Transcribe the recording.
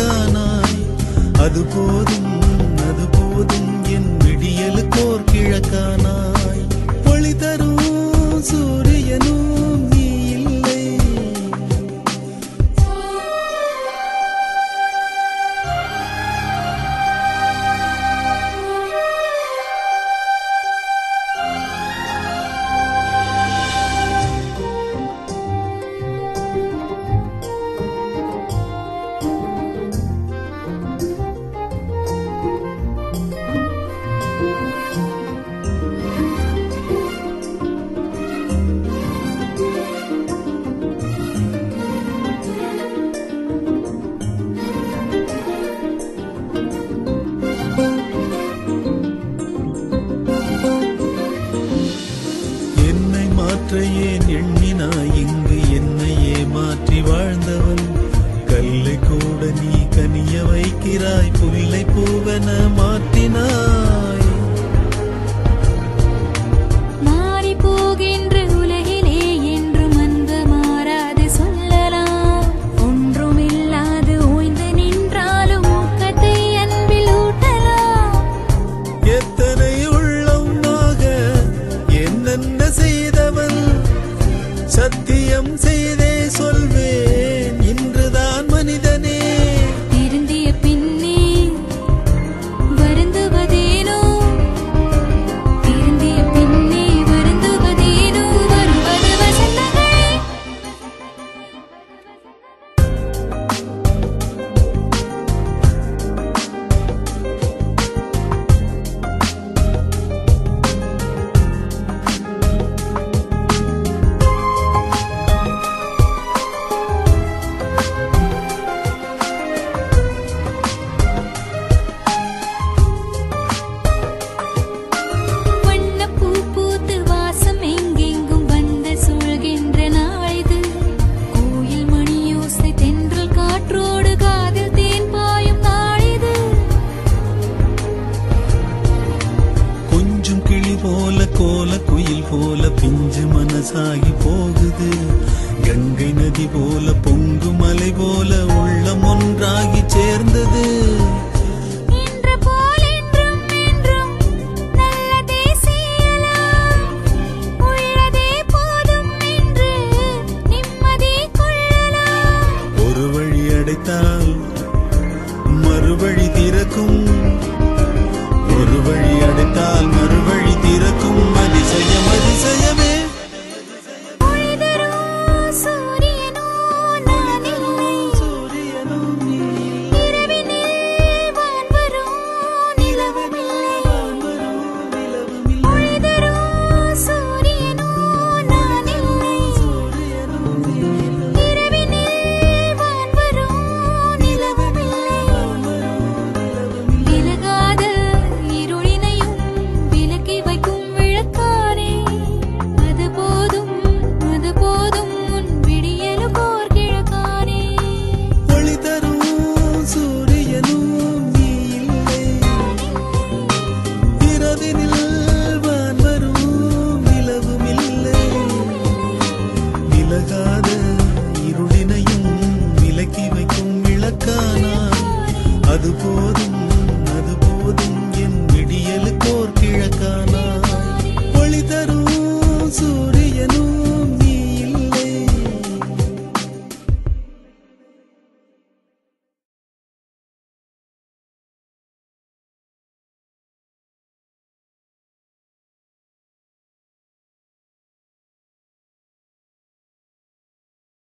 கிழக்கானாய். அது போதும் அது போதும் என் விடியலுக்கோர் கிழக்கானாய். ஒளி தரும் சூரியனும் நீ இல்லை. ஏன் எண்ணினாய் இங்கு என்னையே மாற்றி வாழ்ந்தவன். கல்லை கூட நீ கனிய வைக்கிறாய், புல்லை பூவென மாற்றினாய். மாறி போகின்ற உலகிலே என்றும் அன்பு மாறாது சொல்லலாம். ஒன்றுமில்லாது ஓய்ந்து நின்றாலும் ஊக்கத்தை அன்பில் ஊட்டலாம். எத்தனை உள்ளமாக என்னென்ன செய்தவன், சத்தியம் செய்தே சொல்வேன் இன்றுதான் மனிதனே. திருந்திய பின்னே வருந்துவதேனோ, திருந்திய பின்னே வருந்துவதேனோ, வருவது வசந்தங்கள். கோல குயில் போல பிஞ்சு மனசாகி போகுது. கங்கை நதி போல பொங்கு மலை போல உள்ளம் ஒன்றாகி சேர்ந்தது. ஒரு வழி அடைத்தால் மறுவழி திறக்கும், ஒரு வழி அடைத்தால் மறு